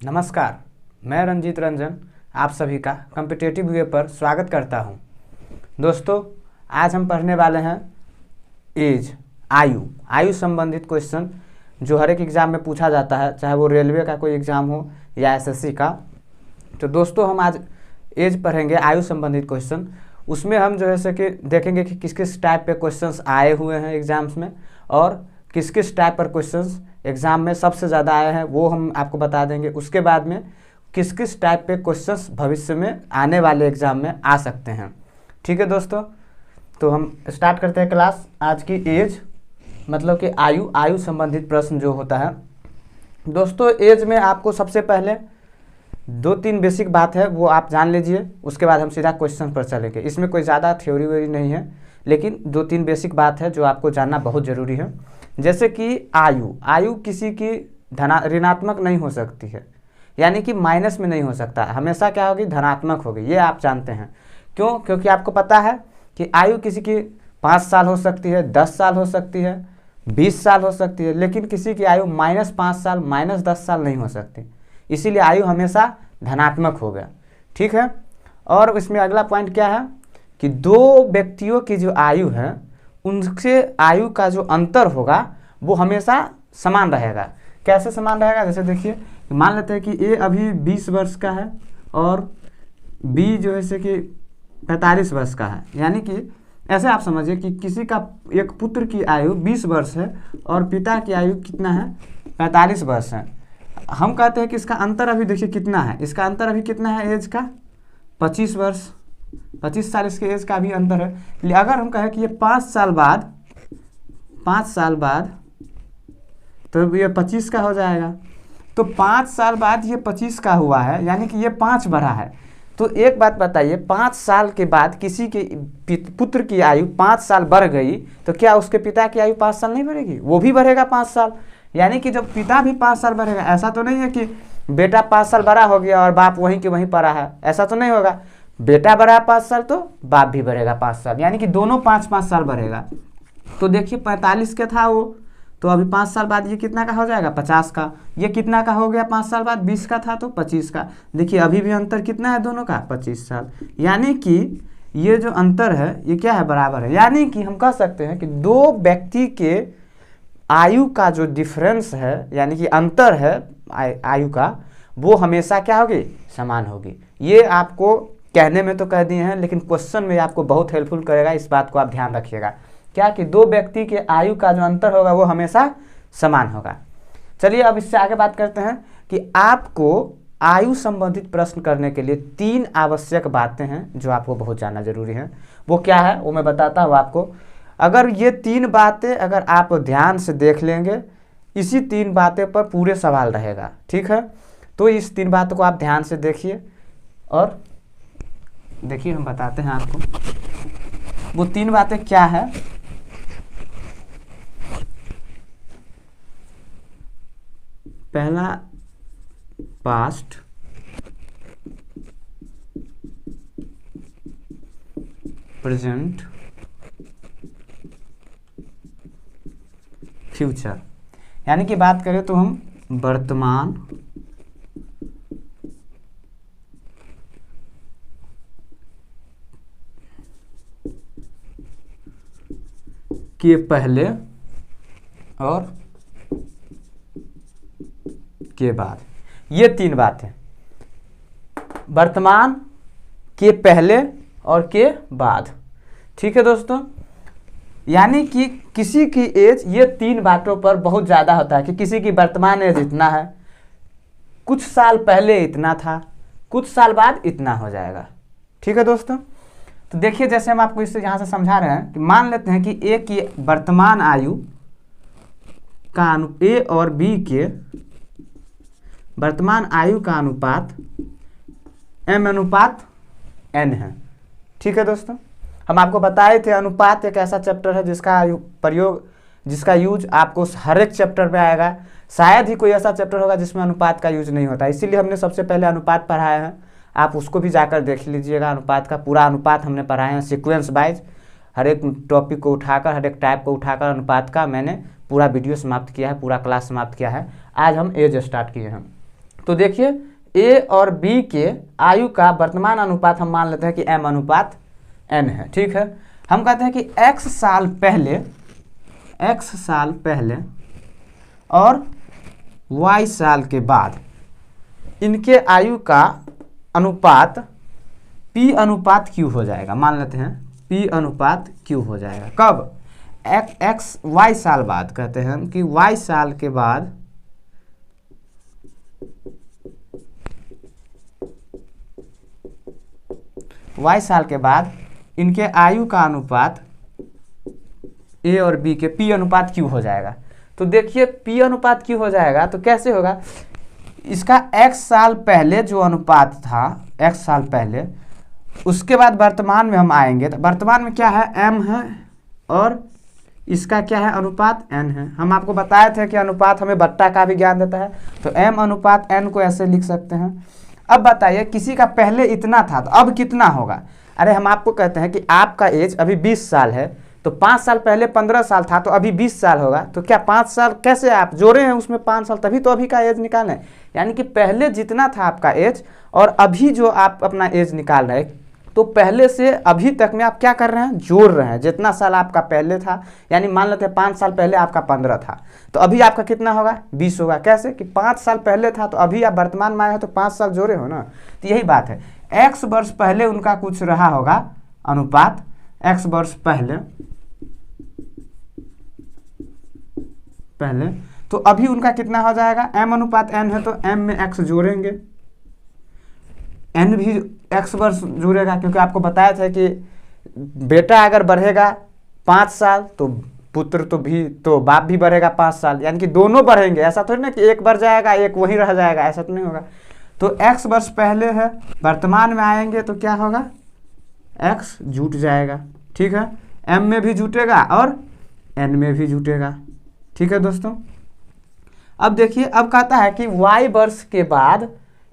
नमस्कार, मैं रंजीत रंजन आप सभी का कॉम्पिटिटिव वे पर स्वागत करता हूं। दोस्तों, आज हम पढ़ने वाले हैं एज, आयु संबंधित क्वेश्चन जो हर एक एग्ज़ाम में पूछा जाता है, चाहे वो रेलवे का कोई एग्ज़ाम हो या एसएससी का। तो दोस्तों, हम आज एज पढ़ेंगे, आयु संबंधित क्वेश्चन। उसमें हम जो है सो कि देखेंगे कि किस किस टाइप पे क्वेश्चंस आए हुए हैं एग्ज़ाम्स में और किस किस टाइप पर क्वेश्चंस एग्ज़ाम में सबसे ज़्यादा आए हैं, वो हम आपको बता देंगे। उसके बाद में किस किस टाइप पे क्वेश्चंस भविष्य में आने वाले एग्ज़ाम में आ सकते हैं। ठीक है दोस्तों, तो हम स्टार्ट करते हैं क्लास। आज की एज मतलब कि आयु संबंधित प्रश्न जो होता है। दोस्तों, एज में आपको सबसे पहले 2-3 बेसिक बात है वो आप जान लीजिए, उसके बाद हम सीधा क्वेश्चन पर चलेंगे। इसमें कोई ज़्यादा थ्योरी व्योरी नहीं है, लेकिन 2-3 बेसिक बात है जो आपको जानना बहुत ज़रूरी है। जैसे कि आयु किसी की ऋणात्मक नहीं हो सकती है, यानी कि माइनस में नहीं हो सकता, हमेशा क्या होगी, धनात्मक होगी। ये आप जानते हैं। क्यों? क्योंकि आपको पता है कि आयु किसी की 5 साल हो सकती है, 10 साल हो सकती है, 20 साल हो सकती है, लेकिन किसी की आयु -5 साल, -10 साल नहीं हो सकती। इसीलिए आयु हमेशा धनात्मक होगा। ठीक है। और इसमें अगला पॉइंट क्या है कि दो व्यक्तियों की जो आयु है उनसे आयु का जो अंतर होगा वो हमेशा समान रहेगा। कैसे समान रहेगा? जैसे देखिए, मान लेते हैं कि ए अभी 20 वर्ष का है और बी जो है से कि 45 वर्ष का है। यानी कि ऐसे आप समझिए कि किसी का एक पुत्र की आयु 20 वर्ष है और पिता की आयु कितना है, 45 वर्ष है। हम कहते हैं कि इसका अंतर अभी देखिए कितना है, इसका अंतर अभी कितना है एज का, 25 वर्ष, 25 साल इसके एज का भी अंतर है। अगर हम कहें कि ये 5 साल बाद तो ये 25 का हो जाएगा। तो 5 साल बाद ये 25 का हुआ है, यानी कि ये 5 बढ़ा है। तो एक बात बताइए, 5 साल के बाद किसी के पुत्र की आयु 5 साल बढ़ गई तो क्या उसके पिता की आयु 5 साल नहीं बढ़ेगी? वो भी बढ़ेगा 5 साल। यानी कि जब पिता भी 5 साल बढ़ेगा, ऐसा तो नहीं है कि बेटा 5 साल बड़ा हो गया और बाप वहीं के वहीं पड़ा है, ऐसा तो नहीं होगा। बेटा बढ़ा 5 साल तो बाप भी बढ़ेगा 5 साल, यानी कि दोनों 5-5 साल बढ़ेगा। तो देखिए 45 का था वो, तो अभी 5 साल बाद ये कितना का हो जाएगा, 50 का। ये कितना का हो गया 5 साल बाद, 20 का था तो 25 का। देखिए अभी भी अंतर कितना है दोनों का, 25 साल। यानी कि ये जो अंतर है ये क्या है, बराबर है। यानी कि हम कह सकते हैं कि दो व्यक्ति के आयु का जो डिफरेंस है, यानी कि अंतर है आयु का, वो हमेशा क्या होगी, समान होगी। ये आपको कहने में तो कह दिए हैं, लेकिन क्वेश्चन में आपको बहुत हेल्पफुल करेगा। इस बात को आप ध्यान रखिएगा, क्या कि दो व्यक्ति के आयु का जो अंतर होगा वो हमेशा समान होगा। चलिए अब इससे आगे बात करते हैं कि आपको आयु संबंधित प्रश्न करने के लिए 3 आवश्यक बातें हैं जो आपको बहुत जानना जरूरी है। वो क्या है वो मैं बताता हूँ आपको। अगर ये 3 बातें अगर आप ध्यान से देख लेंगे, इसी 3 बातें पर पूरे सवाल रहेगा। ठीक है, तो इस 3 बातों को आप ध्यान से देखिए और देखिए हम बताते हैं आपको वो 3 बातें क्या है। पहला, पास्ट, प्रेजेंट, फ्यूचर। यानी कि बात करें तो हम वर्तमान, के पहले और के बाद, ये 3 बातें, वर्तमान, के पहले और के बाद। ठीक है दोस्तों, यानी कि किसी की एज ये 3 बातों पर बहुत ज़्यादा होता है कि किसी की वर्तमान एज इतना है, कुछ साल पहले इतना था, कुछ साल बाद इतना हो जाएगा। ठीक है दोस्तों, तो देखिए जैसे हम आपको इससे यहाँ से समझा रहे हैं कि मान लेते हैं कि ए की वर्तमान आयु का ए और बी के वर्तमान आयु का अनुपात m/n है। ठीक है दोस्तों, हम आपको बताए थे अनुपात एक ऐसा चैप्टर है जिसका यूज आपको हर एक चैप्टर में आएगा। शायद ही कोई ऐसा चैप्टर होगा जिसमें अनुपात का यूज नहीं होता, इसीलिए हमने सबसे पहले अनुपात पढ़ाया है। आप उसको भी जाकर देख लीजिएगा। अनुपात का पूरा अनुपात हमने पढ़ाए हैं सीक्वेंस वाइज, हर एक टॉपिक को उठाकर, हर एक टाइप को उठाकर अनुपात का मैंने पूरा वीडियो समाप्त किया है, पूरा क्लास समाप्त किया है। आज हम एज स्टार्ट किए हैं। तो देखिए ए और बी के आयु का वर्तमान अनुपात हम मान लेते हैं कि m अनुपात n है, ठीक है। हम कहते हैं कि x साल पहले और y साल के बाद इनके आयु का अनुपात p अनुपात q हो जाएगा। मान लेते हैं p अनुपात q हो जाएगा। कब? x y साल बाद, कहते हैं कि y साल के बाद इनके आयु का अनुपात a और b के p अनुपात q हो जाएगा। तो देखिए p अनुपात q हो जाएगा तो कैसे होगा, इसका x साल पहले जो अनुपात था, x साल पहले, उसके बाद वर्तमान में हम आएंगे तो वर्तमान में क्या है, m है और इसका क्या है, अनुपात n है। हम आपको बताए थे कि अनुपात हमें बट्टा का भी ज्ञान देता है, तो m अनुपात n को ऐसे लिख सकते हैं। अब बताइए किसी का पहले इतना था तो अब कितना होगा। अरे हम आपको कहते हैं कि आपका एज अभी 20 साल है, तो 5 साल पहले 15 साल था तो अभी 20 साल होगा। तो क्या 5 साल कैसे आप जोड़े हैं उसमें 5 साल, तभी तो अभी का एज निकालें। यानी कि पहले जितना था आपका एज और अभी जो आप अपना एज निकाल रहे हैं, तो पहले से अभी तक में आप क्या कर रहे हैं, जोड़ रहे हैं। जितना साल आपका पहले था, यानी मान लेते हैं 5 साल पहले आपका 15 था, तो अभी आपका कितना होगा, 20 होगा। कैसे कि 5 साल पहले था तो अभी आप वर्तमान में आए हो तो 5 साल जोड़े हो ना। तो यही बात है, x वर्ष पहले उनका कुछ रहा होगा अनुपात, x वर्ष पहले तो अभी उनका कितना हो जाएगा, m अनुपात n है तो m में x जोड़ेंगे, n भी x वर्ष जुड़ेगा, क्योंकि आपको बताया था कि बेटा अगर बढ़ेगा 5 साल तो पुत्र तो बाप भी बढ़ेगा 5 साल, यानी कि दोनों बढ़ेंगे। ऐसा थोड़ी ना कि एक बढ़ जाएगा एक वहीं रह जाएगा, ऐसा तो नहीं होगा। तो x वर्ष पहले है, वर्तमान में आएंगे तो क्या होगा, x जुट जाएगा, ठीक है। m में भी जुटेगा और n में भी जुटेगा, ठीक है दोस्तों। अब देखिए, अब कहता है कि y वर्ष के बाद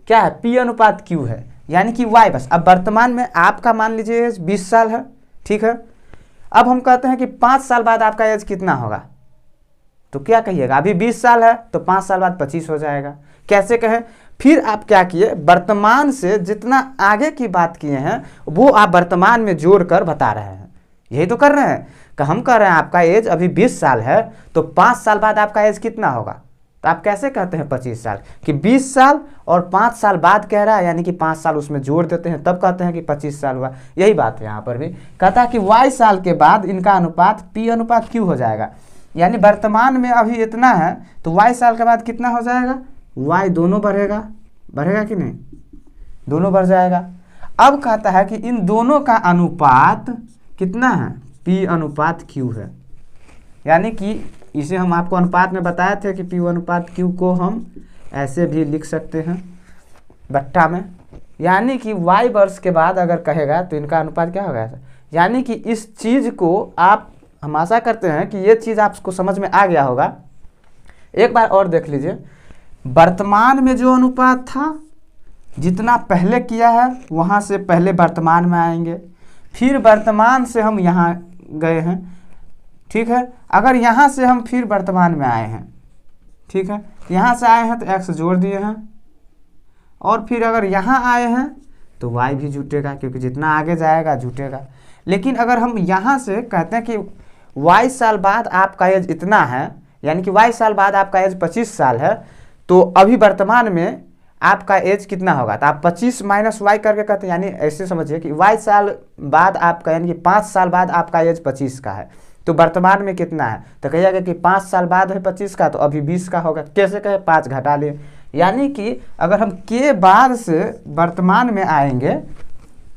क्या है, p अनुपात q है, यानी कि y वर्ष। अब वर्तमान में आपका मान लीजिए एज 20 साल है, ठीक है। अब हम कहते हैं कि 5 साल बाद आपका एज कितना होगा, तो क्या कहिएगा, अभी 20 साल है तो 5 साल बाद 25 हो जाएगा। कैसे कहें, फिर आप क्या किए, वर्तमान से जितना आगे की बात किए हैं वो आप वर्तमान में जोड़कर बता रहे हैं। यही तो कर रहे हैं कि हम कह रहे हैं आपका एज अभी 20 साल है तो 5 साल बाद आपका एज कितना होगा। तो आप कैसे कहते हैं 25 साल, कि 20 साल और 5 साल बाद कह रहा है, यानी कि 5 साल उसमें जोड़ देते हैं तब कहते हैं कि 25 साल हुआ। यही बात है यहाँ पर भी, कहता है कि y साल के बाद इनका अनुपात p अनुपात q हो जाएगा। यानी वर्तमान में अभी इतना है तो y साल के बाद कितना हो जाएगा, y दोनों बढ़ेगा कि नहीं, दोनों बढ़ जाएगा। अब कहता है कि इन दोनों का अनुपात कितना है, p अनुपात q है। यानी कि इसे हम आपको अनुपात में बताए थे कि p अनुपात q को हम ऐसे भी लिख सकते हैं बट्टा में। यानी कि y वर्ष के बाद अगर कहेगा तो इनका अनुपात क्या होगा ऐसा। यानी कि इस चीज़ को आप, हम आशा करते हैं कि ये चीज़ आपको समझ में आ गया होगा। एक बार और देख लीजिए, वर्तमान में जो अनुपात था, जितना पहले किया है वहाँ से पहले वर्तमान में आएंगे, फिर वर्तमान से हम यहाँ गए हैं, ठीक है। अगर यहाँ से हम फिर वर्तमान में आए हैं, ठीक है, यहाँ से आए हैं तो x जोड़ दिए हैं, और फिर अगर यहाँ आए हैं तो y भी जुटेगा, क्योंकि जितना आगे जाएगा जुटेगा। लेकिन अगर हम यहाँ से कहते हैं कि y साल बाद आपका एज इतना है, यानी कि y साल बाद आपका एज 25 साल है, तो अभी वर्तमान में आपका एज कितना होगा, तो आप 25 माइनस y करके कहते हैं। यानी ऐसे समझिए कि y साल बाद आपका, यानी कि 5 साल बाद आपका एज 25 का है, तो वर्तमान में कितना है, तो कहिएगा कि 5 साल बाद है 25 का, तो अभी 20 का होगा। कैसे कहे, 5 घटा लिए। यानी कि अगर हम के बाद से वर्तमान में आएंगे,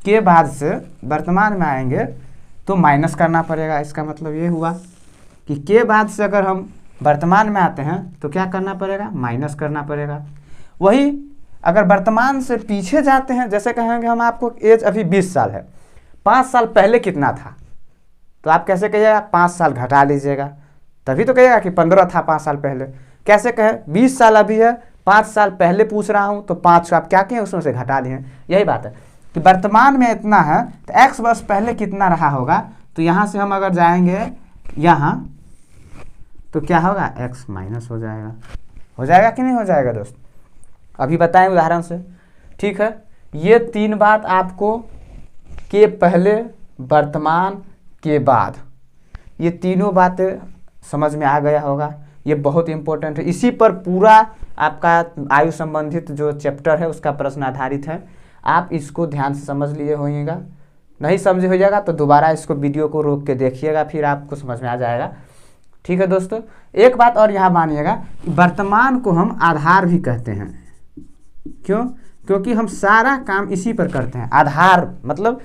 के बाद से वर्तमान में आएंगे तो माइनस करना पड़ेगा। इसका मतलब ये हुआ कि के बाद से अगर हम वर्तमान में आते हैं तो क्या करना पड़ेगा, माइनस करना पड़ेगा। वही अगर वर्तमान से पीछे जाते हैं, जैसे कहेंगे हम आपको एज अभी 20 साल है, 5 साल पहले कितना था, तो आप कैसे कहिएगा, 5 साल घटा लीजिएगा, तभी तो कहिएगा कि 15 था 5 साल पहले। कैसे कहे, 20 साल अभी है, 5 साल पहले पूछ रहा हूँ तो 5 आप क्या किए, उसमें से घटा लिए। यही बात है कि वर्तमान में इतना है तो x वर्ष पहले कितना रहा होगा, तो यहाँ से हम अगर जाएंगे यहाँ तो क्या होगा, x माइनस हो जाएगा कि नहीं हो जाएगा दोस्त। अभी बताएं उदाहरण से, ठीक है। ये 3 बात आपको के पहले, वर्तमान, के बाद, ये तीनों बातें समझ में आ गया होगा। ये बहुत इंपॉर्टेंट है, इसी पर पूरा आपका आयु संबंधित जो चैप्टर है उसका प्रश्न आधारित है। आप इसको ध्यान से समझ लिए होइएगा, नहीं समझे होइएगा तो दोबारा इसको वीडियो को रोक के देखिएगा, फिर आपको समझ में आ जाएगा। ठीक है दोस्तों, एक बात और यहाँ मानिएगा, वर्तमान को हम आधार भी कहते हैं। क्यों? क्योंकि हम सारा काम इसी पर करते हैं। आधार मतलब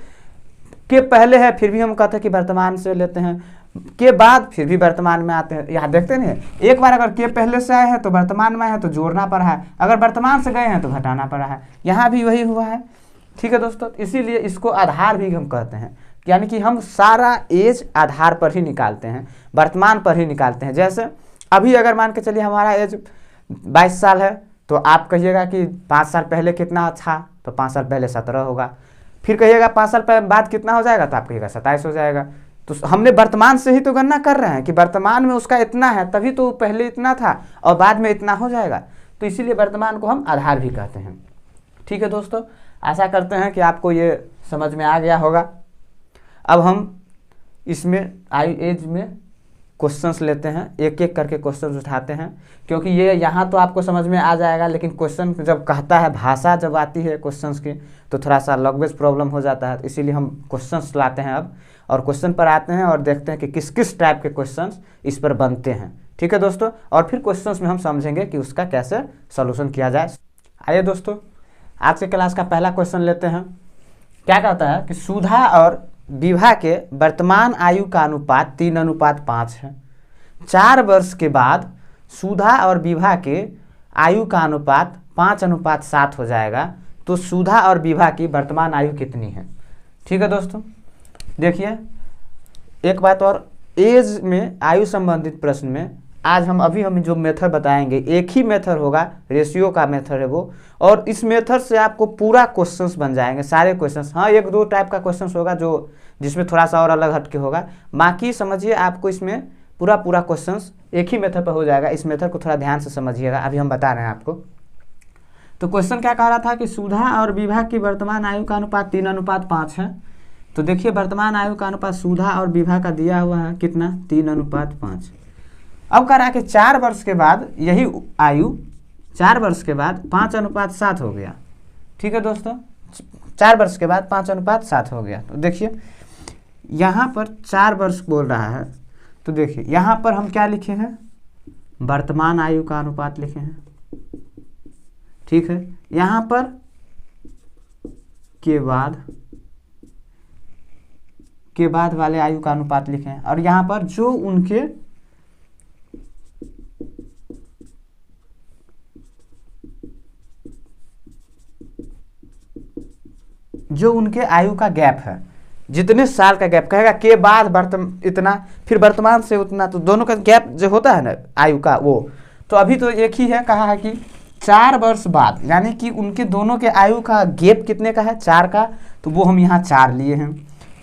के पहले है फिर भी हम कहते हैं कि वर्तमान से लेते हैं, के बाद फिर भी वर्तमान में आते हैं। यहाँ देखते हैं, एक बार अगर के पहले से आए हैं तो वर्तमान में आए हैं तो जोड़ना पड़ा है, अगर वर्तमान से गए हैं तो घटाना पड़ा है। यहाँ भी वही हुआ है। ठीक है दोस्तों, इसीलिए इसको आधार भी हम कहते हैं, यानी कि हम सारा एज आधार पर ही निकालते हैं, वर्तमान पर ही निकालते हैं। जैसे अभी अगर मान के चलिए हमारा एज 22 साल है, तो आप कहिएगा कि 5 साल पहले कितना था, तो 5 साल पहले 17 होगा। फिर कहिएगा 5 साल बाद कितना हो जाएगा, तो आप कहिएगा 27 हो जाएगा। तो हमने वर्तमान से ही तो गणना कर रहे हैं कि वर्तमान में उसका इतना है, तभी तो पहले इतना था और बाद में इतना हो जाएगा। तो इसीलिए वर्तमान को हम आधार भी कहते हैं। ठीक है दोस्तों, आशा करते हैं कि आपको ये समझ में आ गया होगा। अब हम इसमें आयु एज में क्वेश्चंस लेते हैं, एक एक करके क्वेश्चंस उठाते हैं, क्योंकि ये यहाँ तो आपको समझ में आ जाएगा, लेकिन क्वेश्चन जब कहता है, भाषा जब आती है क्वेश्चंस की, तो थोड़ा सा लैंग्वेज प्रॉब्लम हो जाता है। तो इसीलिए हम क्वेश्चंस लाते हैं अब, और क्वेश्चन पर आते हैं और देखते हैं कि किस किस टाइप के क्वेश्चंस इस पर बनते हैं। ठीक है दोस्तों, और फिर क्वेश्चंस में हम समझेंगे कि उसका कैसे सोल्यूशन किया जाए। आइए दोस्तों, आज के क्लास का पहला क्वेश्चन लेते हैं। क्या कहता है कि सुधा और विभा के वर्तमान आयु का अनुपात 3:5 है। 4 वर्ष के बाद सुधा और विभा के आयु का अनुपात 5:7 हो जाएगा, तो सुधा और विभा की वर्तमान आयु कितनी है। ठीक है दोस्तों, देखिए एक बात और, एज में आयु संबंधित प्रश्न में आज हम जो मेथड बताएंगे, एक ही मेथड होगा, रेशियो का मेथड है वो, और इस मेथड से आपको पूरा क्वेश्चंस बन जाएंगे, सारे क्वेश्चंस। हाँ, 1-2 टाइप का क्वेश्चंस होगा जो जिसमें थोड़ा सा और अलग हटके होगा, बाकी समझिए आपको इसमें पूरा क्वेश्चंस एक ही मेथड पर हो जाएगा। इस मेथड को थोड़ा ध्यान से समझिएगा, अभी हम बता रहे हैं आपको। तो क्वेश्चन क्या कह रहा था कि सुधा और विभा की वर्तमान आयु का अनुपात 3:5 है। तो देखिए वर्तमान आयु का अनुपात सुधा और विभा का दिया हुआ है कितना, 3:5। अब कह रहा है कि 4 वर्ष के बाद यही आयु 4 वर्ष के बाद 5:7 हो गया। ठीक है दोस्तों, 4 वर्ष के बाद 5:7 हो गया। तो देखिए यहाँ पर 4 वर्ष बोल रहा है, तो देखिए यहाँ पर हम क्या लिखे हैं, वर्तमान आयु का अनुपात लिखे हैं। ठीक है, यहाँ पर के बाद वाले आयु का अनुपात लिखे हैं, और यहाँ पर जो उनके आयु का गैप है, जितने साल का गैप कहेगा, के बाद इतना, फिर वर्तमान से उतना, तो दोनों का गैप जो होता है ना आयु का, वो तो अभी तो एक ही है, कहा है कि 4 वर्ष बाद, यानी कि उनके दोनों के आयु का गैप कितने का है, 4 का, तो वो हम यहाँ 4 लिए हैं।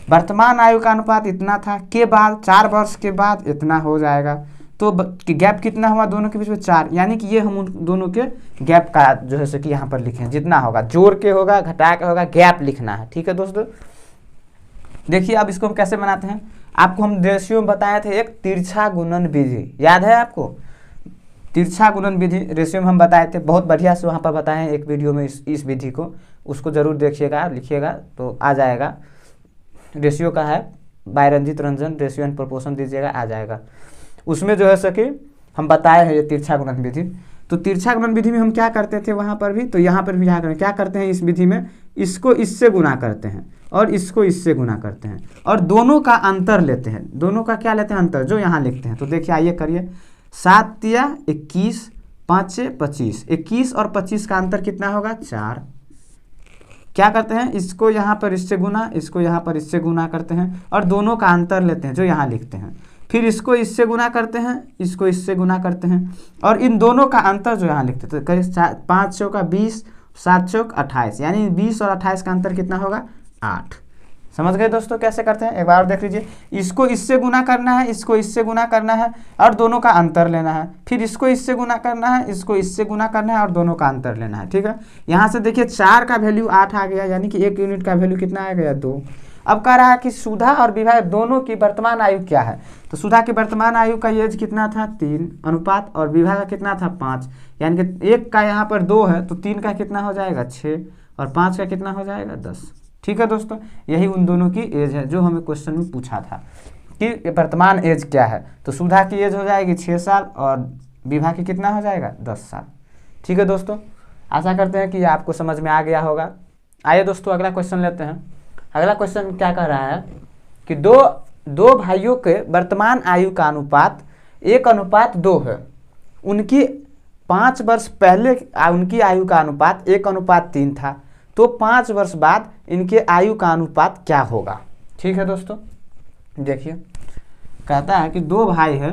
वर्तमान आयु का अनुपात इतना था, के बाद 4 वर्ष के बाद इतना हो जाएगा, तो गैप कितना हुआ दोनों के बीच में, 4, यानी कि ये हम उन दोनों के गैप का जो है कि यहाँ पर लिखें, जितना होगा, जोड़ के होगा, घटा के होगा, गैप लिखना है। ठीक है दोस्तों, देखिए अब इसको हम कैसे बनाते हैं। आपको हम रेशियो में बताए थे एक तिरछा गुणन विधि, याद है आपको, तिरछा गुणन विधि रेशियो में हम बताए थे, बहुत बढ़िया से वहाँ पर बताए एक वीडियो में इस विधि को, उसको जरूर देखिएगा, लिखिएगा तो आ जाएगा। रेशियो का है by Ranjeet Ranjan, ratio and proportion दीजिएगा, आ जाएगा। उसमें जो है कि हम बताए हैं ये तिरछा गुणन विधि। तो तिरछा गुणन विधि में हम क्या करते थे वहाँ पर भी, तो यहाँ पर भी क्या करते हैं इस विधि में, इसको इससे गुना करते हैं और इसको इससे गुना करते हैं, और दोनों का अंतर लेते हैं। दोनों का क्या लेते हैं, अंतर, जो यहाँ लिखते हैं। तो देखिए आइए करिए, 7 या 21, 5 या 25, 21 और 25 का अंतर कितना होगा, 4। क्या करते हैं, इसको यहाँ पर इससे गुना, इसको यहाँ पर इससे गुना करते हैं, और दोनों का अंतर लेते हैं जो यहाँ लिखते हैं, फिर इसको इससे गुना करते हैं, इसको इससे गुना करते हैं, और इन दोनों का अंतर जो यहाँ लिखते हैं। तो करिए 5 चौका 20, 7 चौक 28, यानी 20 और 28 का अंतर कितना होगा, 8। समझ गए दोस्तों कैसे करते हैं? एक बार और देख लीजिए, इसको इससे गुना करना है, इसको इससे गुना करना है और दोनों का अंतर लेना है, फिर इसको इससे गुना करना है, इसको इससे गुना करना है और दोनों का अंतर लेना है। ठीक है, यहाँ से देखिए 4 का वैल्यू 8 आ गया, यानी कि 1 यूनिट का वैल्यू कितना आ गया 2। अब कह रहा है कि सुधा और विभा दोनों की वर्तमान आयु क्या है। तो सुधा की वर्तमान आयु का एज कितना था 3 अनुपात और विभा का कितना था 5, यानी कि 1 का यहाँ पर 2 है तो 3 का कितना हो जाएगा 6 और 5 का कितना हो जाएगा 10। ठीक है दोस्तों, यही उन दोनों की एज है जो हमें क्वेश्चन में पूछा था कि वर्तमान एज क्या है। तो सुधा की एज हो जाएगी 6 साल और विभा की कितना हो जाएगा 10 साल। ठीक है दोस्तों, आशा करते हैं कि आपको समझ में आ गया होगा। आइए दोस्तों अगला क्वेश्चन लेते हैं। अगला क्वेश्चन क्या कह रहा है कि दो भाइयों के वर्तमान आयु का अनुपात 1:2 है। उनकी 5 वर्ष पहले उनकी आयु का अनुपात 1:3 था, तो 5 वर्ष बाद इनके आयु का अनुपात क्या होगा। ठीक है दोस्तों, देखिए कहता है कि 2 भाई है,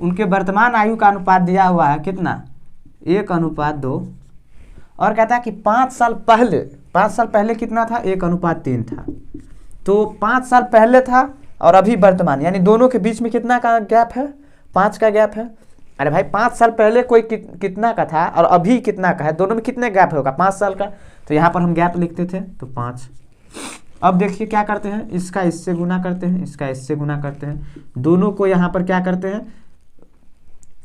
उनके वर्तमान आयु का अनुपात दिया हुआ है कितना 1:2 और कहता है कि 5 साल पहले कितना था 1:3 था। तो 5 साल पहले था और अभी वर्तमान, यानी दोनों के बीच में कितना का गैप है 5 का गैप है। अरे भाई 5 साल पहले कोई कितना का था और अभी कितना का है, दोनों में कितने गैप होगा 5 साल का। तो यहाँ पर हम गैप लिखते थे तो 5। अब देखिए क्या करते हैं, इसका इससे गुना करते हैं, इसका इससे गुना करते हैं, दोनों को यहाँ पर क्या करते हैं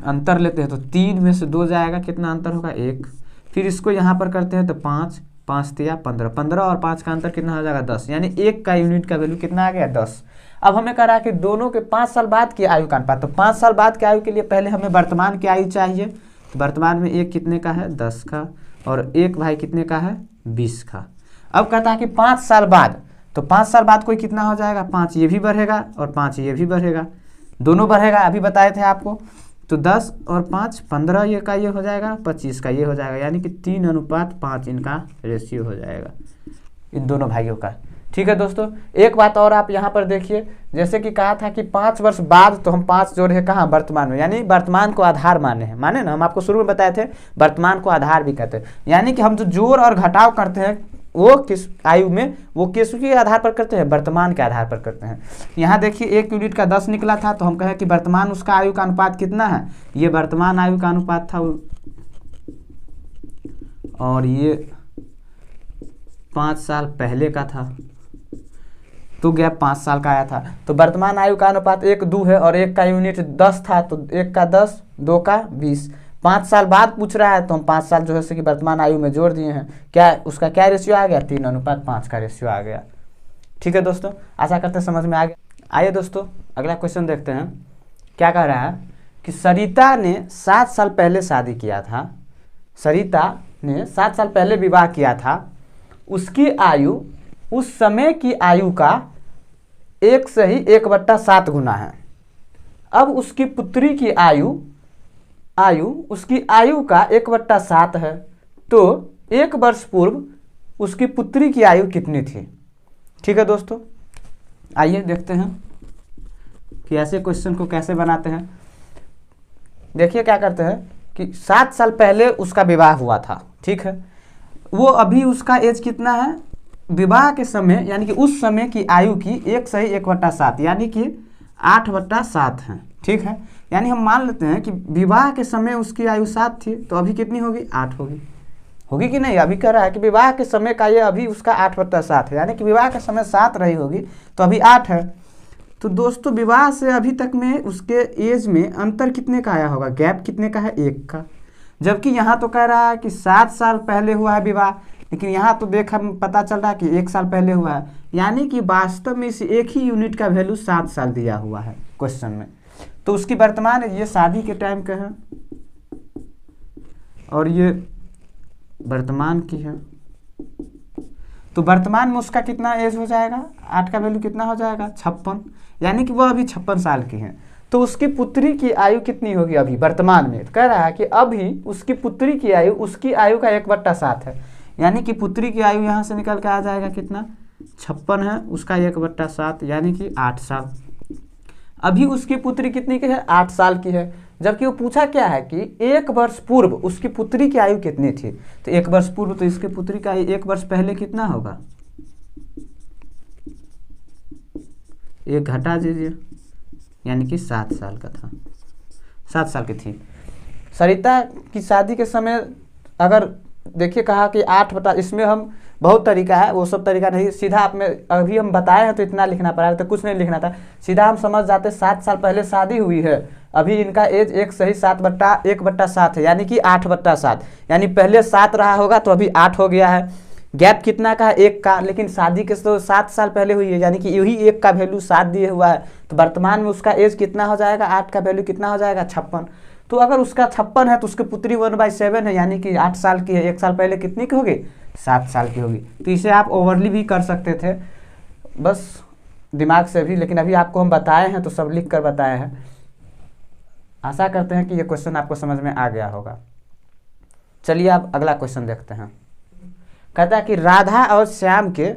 अंतर लेते हैं। तो 3 में से 2 जाएगा, कितना अंतर होगा 1। फिर इसको यहाँ पर करते हैं तो 5 5 तिया 15, 15 और 5 का अंतर कितना हो जाएगा 10, यानी 1 का यूनिट का वैल्यू कितना आ गया 10। अब हमें कह रहा है कि दोनों के 5 साल बाद की आयु का अनुपात। तो 5 साल बाद की आयु के लिए पहले हमें वर्तमान की आयु चाहिए। तो वर्तमान में 1 कितने का है 10 का और 1 भाई कितने का है 20 का। अब कहता है कि 5 साल बाद, तो 5 साल बाद कोई कितना हो जाएगा 5 ये भी बढ़ेगा और 5 ये भी बढ़ेगा, दोनों बढ़ेगा, अभी बताए थे आपको। तो 10 और 5 15 ये का ये हो जाएगा, 25 का ये हो जाएगा, यानी कि 3:5 इनका रेशियो हो जाएगा इन दोनों भाइयों का। ठीक है दोस्तों, एक बात और आप यहाँ पर देखिए, जैसे कि कहा था कि 5 वर्ष बाद, तो हम 5 जोड़े हैं कहाँ वर्तमान में, यानी वर्तमान को आधार माने ना, हम आपको शुरू में बताए थे वर्तमान को आधार भी कहते हैं। यानी कि हम जो जोड़ और घटाव करते हैं वो किस आयु में, वो किसके आधार पर करते हैं वर्तमान के आधार पर करते हैं। यहाँ देखिए 1 यूनिट का 10 निकला था, तो हम कहें कि वर्तमान उसका आयु का अनुपात कितना है, ये वर्तमान आयु का अनुपात था और ये 5 साल पहले का था, तो गैप 5 साल का आया था। तो वर्तमान आयु का अनुपात 1:2 है और 1 का यूनिट 10 था, तो 1 का 10 2 का 20। 5 साल बाद पूछ रहा है तो हम 5 साल जो है कि वर्तमान आयु में जोड़ दिए हैं, क्या उसका क्या रेशियो आ गया 3:5 का रेशियो आ गया। ठीक है दोस्तों, आशा करते हैं समझ में आ गया। आइए दोस्तों अगला क्वेश्चन देखते हैं। क्या कह रहा है कि सरिता ने 7 साल पहले शादी किया था, सरिता ने 7 साल पहले विवाह किया था, उसकी आयु उस समय की आयु का 1 से ही 1/7 गुना है। अब उसकी पुत्री की आयु उसकी आयु का 1/7 है, तो 1 वर्ष पूर्व उसकी पुत्री की आयु कितनी थी। ठीक है दोस्तों, आइए देखते हैं कि ऐसे क्वेश्चन को कैसे बनाते हैं। देखिए क्या करते हैं कि 7 साल पहले उसका विवाह हुआ था, ठीक है, वो अभी उसका एज कितना है विवाह के समय, यानी कि उस समय की आयु की 1 से ही 1/7 यानी कि 8/7 है। ठीक है, यानी हम मान लेते हैं कि विवाह के समय उसकी आयु 7 थी, तो अभी कितनी होगी 8 होगी कि नहीं। अभी कह रहा है कि विवाह के समय का ये अभी उसका 8/7 है, यानी कि विवाह के समय 7 रही होगी तो अभी 8 है। तो दोस्तों विवाह से अभी तक में उसके एज में अंतर कितने का आया होगा, गैप कितने का है 1 का। जबकि यहाँ तो कह रहा है कि 7 साल पहले हुआ है विवाह, लेकिन यहाँ तो देखा पता चल रहा है कि 1 साल पहले हुआ है, यानी कि वास्तव में इस एक ही यूनिट का वैल्यू 7 साल दिया हुआ है क्वेश्चन में। तो उसकी वर्तमान ये शादी के टाइम का है और ये वर्तमान की है, तो वर्तमान में उसका कितना एज हो जाएगा, 8 का वैल्यू कितना हो जाएगा 56, यानी कि वह अभी 56 साल की है। तो उसकी पुत्री की आयु कितनी होगी अभी वर्तमान में, तो कह रहा है कि अभी उसकी पुत्री की आयु उसकी आयु का 1/7 है, यानी कि पुत्री की आयु यहाँ से निकल के आ जाएगा कितना 56 है, उसका 1/7 यानी कि 8 साल। अभी उसकी पुत्री कितनी की है 8 साल की है, जबकि वो पूछा क्या है कि 1 वर्ष पूर्व उसकी पुत्री की आयु कितनी थी। तो 1 वर्ष पूर्व, तो इसकी पुत्री का 1 वर्ष पहले कितना होगा एक घटा दीजिए, यानी कि 7 साल का था, 7 साल की थी। सरिता की शादी के समय अगर देखिए कहा कि 8 इसमें हम बहुत तरीका है, वो सब तरीका नहीं, सीधा आप में अभी हम बताए हैं तो इतना लिखना पड़ा था, कुछ नहीं लिखना था, सीधा हम समझ जाते 7 साल पहले शादी हुई है, अभी इनका एज एक सही 7/1/7 है, यानी कि 8/7, यानी पहले 7 रहा होगा तो अभी 8 हो गया है। गैप कितना का है? 1 का, लेकिन शादी के तो 7 साल पहले हुई है, यानी कि यही 1 का वैल्यू 7 दिए हुआ है, तो वर्तमान में उसका एज कितना हो जाएगा? 8 का वैल्यू कितना हो जाएगा? 56। तो अगर उसका 56 है तो उसकी पुत्री 1/7 है, यानी कि 8 साल की है, 1 साल पहले कितनी की होगी? 7 साल की होगी। तो इसे आप ओवरली भी कर सकते थे बस दिमाग से भी, लेकिन अभी आपको हम बताए हैं तो सब लिख कर बताए हैं। आशा करते हैं कि ये क्वेश्चन आपको समझ में आ गया होगा। चलिए आप अगला क्वेश्चन देखते हैं। कहता है कि राधा और श्याम के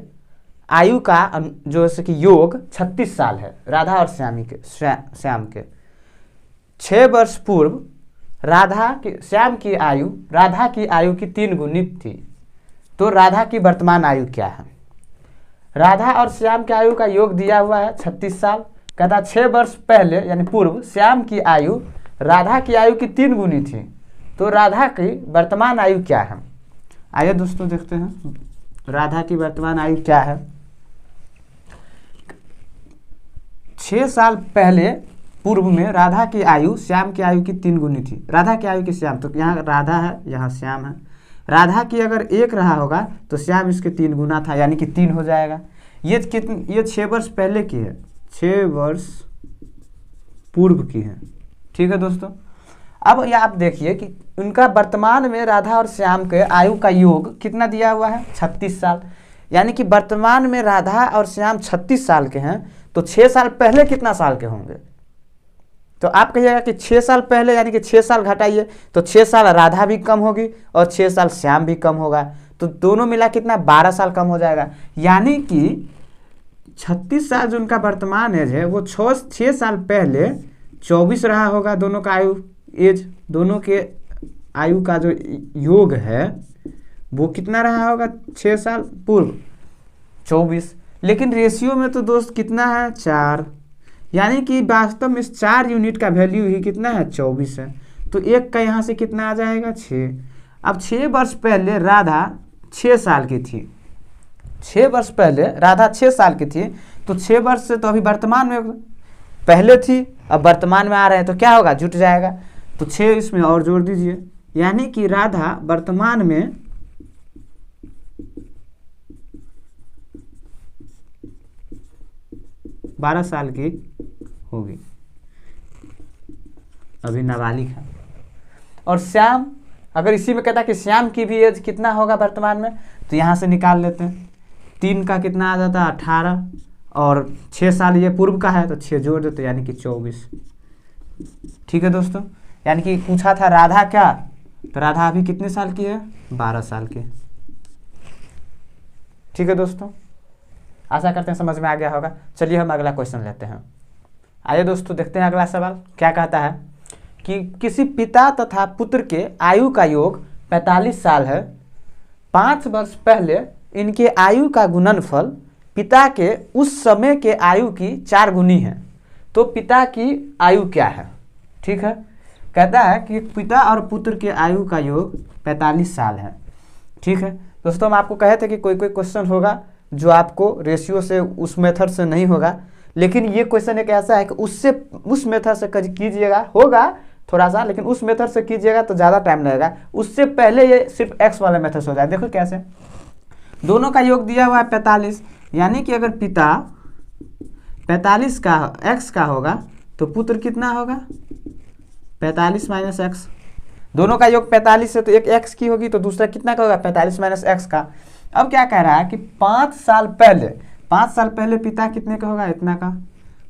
आयु का जो है कि योग 36 साल है। राधा और श्याम के 6 वर्ष पूर्व श्याम की आयु राधा की आयु की 3 गुणित थी, तो राधा की वर्तमान आयु क्या है? राधा और श्याम की आयु का योग दिया हुआ है 36 साल। कहता 6 वर्ष पहले यानी पूर्व श्याम की आयु राधा की आयु की 3 गुनी थी, तो राधा की वर्तमान आयु क्या है? आइए दोस्तों देखते हैं राधा की वर्तमान आयु क्या है। 6 साल पहले पूर्व में राधा की आयु श्याम की आयु की 3 गुनी थी। राधा की आयु की श्याम, तो यहाँ राधा है, यहाँ श्याम है। राधा की अगर 1 रहा होगा तो श्याम इसके 3 गुना था, यानी कि 3 हो जाएगा। ये 6 वर्ष पहले की है, 6 वर्ष पूर्व की है। ठीक है दोस्तों। अब ये आप देखिए कि उनका वर्तमान में राधा और श्याम के आयु का योग कितना दिया हुआ है? 36 साल, यानी कि वर्तमान में राधा और श्याम 36 साल के हैं, तो 6 साल पहले कितना साल के होंगे? तो आप कहिएगा कि 6 साल पहले, यानी कि 6 साल घटाइए तो 6 साल राधा भी कम होगी और 6 साल श्याम भी कम होगा, तो दोनों मिला कितना? 12 साल कम हो जाएगा। यानी कि 36 साल जो उनका वर्तमान एज है वो 6 साल पहले 24 रहा होगा। दोनों का आयु एज, दोनों के आयु का जो योग है वो कितना रहा होगा? 6 साल पूर्व 24, लेकिन रेशियो में तो दोस्त कितना है? 4, यानी कि वास्तव में इस 4 यूनिट का वैल्यू ही कितना है? 24 है। तो 1 का यहाँ से कितना आ जाएगा? 6। अब 6 वर्ष पहले राधा 6 साल की थी, 6 वर्ष पहले राधा 6 साल की थी, तो 6 वर्ष से तो अभी वर्तमान में पहले थी, अब वर्तमान में आ रहे हैं तो क्या होगा? जुट जाएगा। तो 6 इसमें और जोड़ दीजिए, यानी कि राधा वर्तमान में 12 साल की होगी, अभी नाबालिग है। और श्याम, अगर इसी में कहता कि श्याम की भी एज कितना होगा वर्तमान में, तो यहाँ से निकाल लेते हैं। 3 का कितना आ जाता है? 18, और 6 साल ये पूर्व का है तो 6 जोड़ देते यानी कि 24। ठीक है दोस्तों, यानी कि पूछा था राधा क्या, तो राधा अभी कितने साल की है? 12 साल की। ठीक है दोस्तों, आशा करते हैं समझ में आ गया होगा। चलिए हम अगला क्वेश्चन लेते हैं। आइए दोस्तों देखते हैं अगला सवाल क्या कहता है कि किसी पिता तथा पुत्र के आयु का योग 45 साल है। 5 वर्ष पहले इनके आयु का गुणनफल पिता के उस समय के आयु की 4 गुनी है, तो पिता की आयु क्या है? ठीक है, कहता है कि पिता और पुत्र के आयु का योग 45 साल है। ठीक है दोस्तों, हम आपको कहे थे कि कोई क्वेश्चन होगा जो आपको रेशियो से उस मेथड से नहीं होगा, लेकिन ये क्वेश्चन एक ऐसा है कि उस मेथड से कीजिएगा, होगा थोड़ा सा, लेकिन उस मेथड से कीजिएगा तो ज़्यादा टाइम लगेगा। उससे पहले ये सिर्फ एक्स वाले मेथड से हो जाए। देखो कैसे, दोनों का योग दिया हुआ है 45, यानी कि अगर पिता 45 का एक्स का होगा तो पुत्र कितना होगा? 45 माइनस एक्स। दोनों का योग 45 है तो एक एक्स की होगी, तो दूसरा कितना का होगा? 45 माइनस एक्स का। अब क्या कह रहा है कि 5 साल पहले पिता कितने का होगा? इतना का।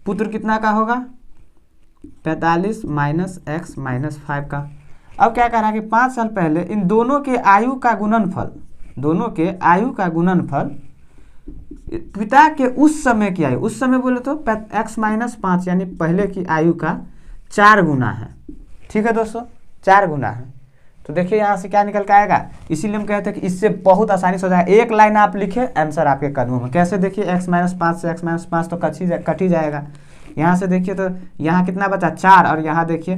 पुत्र कितना का होगा? 45 माइनस एक्स माइनस 5 का। अब क्या कह रहा है कि 5 साल पहले इन दोनों के आयु का गुणनफल पिता के उस समय की आयु, उस समय बोले तो एक्स माइनस 5 यानी पहले की आयु का 4 गुना है। ठीक है दोस्तों, 4 गुना है। तो देखिए यहाँ से क्या निकल के आएगा, इसीलिए हम कहते हैं कि इससे बहुत आसानी से हो जाएगा। एक लाइन आप लिखे, आंसर आपके कदमों में। कैसे देखिए, x-5 से x-5 तो कट ही जाएगा। यहाँ से देखिए तो यहाँ कितना बचा 4, और यहाँ देखिए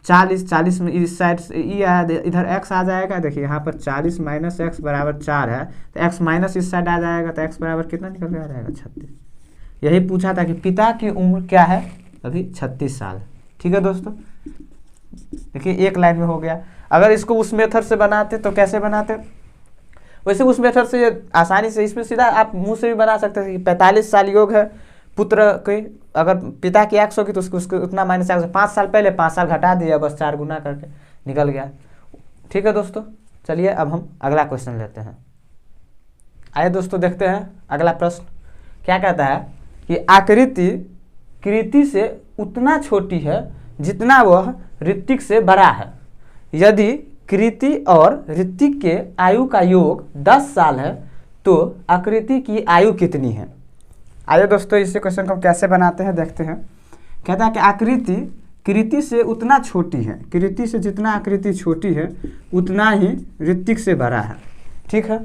40 में इस साइड से ई आया, इधर x आ जाएगा। देखिए यहाँ पर 40 माइनस x बराबर 4 है, तो x माइनस इस साइड आ जाएगा, तो x बराबर कितना निकल के आ जाएगा 36। यही पूछा था कि पिता की उम्र क्या है, अभी 36 साल। ठीक है दोस्तों, देखिए एक लाइन में हो गया। अगर इसको उस मेथड से बनाते तो कैसे बनाते, वैसे उस मेथड से आसानी से, इसमें सीधा आप मुंह से भी बना सकते थे कि 45 साल योग है पुत्र के, अगर पिता की एक्स होगी तो उसको उतना माइनस 5 साल पहले 5 साल घटा दिया, बस 4 गुना करके निकल गया। ठीक है दोस्तों, चलिए अब हम अगला क्वेश्चन लेते हैं। आइए दोस्तों देखते हैं अगला प्रश्न क्या कहता है कि आकृति कृति से उतना छोटी है जितना वह ऋतिक से बड़ा है। यदि कृति और ऋतिक के आयु का योग 10 साल है तो आकृति की आयु कितनी है। आइए दोस्तों इस क्वेश्चन को हम कैसे बनाते हैं देखते हैं। कहता है कि आकृति कृति से उतना छोटी है, कृति से जितना आकृति छोटी है उतना ही ऋतिक से बड़ा है। ठीक है,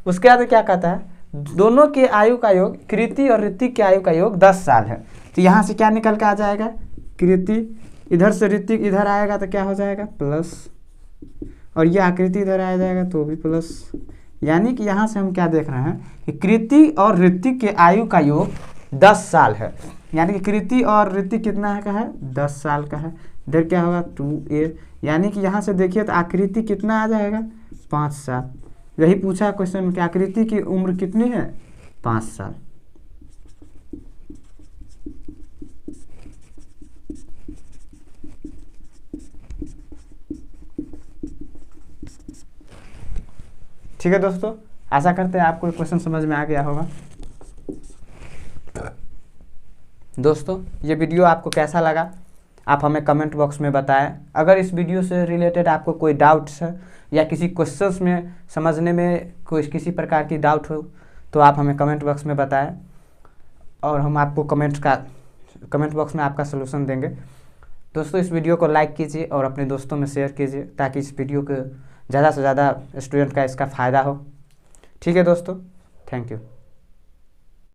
उसके बाद क्या कहता है, दोनों के आयु का योग, कृति और ऋतिक के आयु का योग 10 साल है। तो यहाँ से क्या निकल के आ जाएगा, कृति इधर से ऋतिक इधर आएगा तो क्या हो जाएगा प्लस, और ये आकृति इधर आ जाएगा तो भी प्लस। यानी कि यहाँ से हम क्या देख रहे हैं कि कृति और ऋतिक के आयु का योग 10 साल है। यानी कि कृति और ऋतिक कितना है का है 10 साल का है। इधर क्या होगा 2a, यानी कि यहाँ से देखिए तो आकृति कितना आ जाएगा 5 साल। यही पूछा क्वेश्चन में कि आकृति की उम्र कितनी है 5 साल। ठीक है दोस्तों, आशा करते हैं आपको क्वेश्चन समझ में आ गया होगा। दोस्तों ये वीडियो आपको कैसा लगा आप हमें कमेंट बॉक्स में बताएं। अगर इस वीडियो से रिलेटेड आपको कोई डाउट्स है या किसी क्वेश्चंस में समझने में कोई किसी प्रकार की डाउट हो तो आप हमें कमेंट बॉक्स में बताएं, और हम आपको कमेंट बॉक्स में आपका सलूशन देंगे। दोस्तों इस वीडियो को लाइक कीजिए और अपने दोस्तों में शेयर कीजिए ताकि इस वीडियो को ज़्यादा से ज़्यादा स्टूडेंट का इसका फ़ायदा हो। ठीक है दोस्तों, थैंक यू।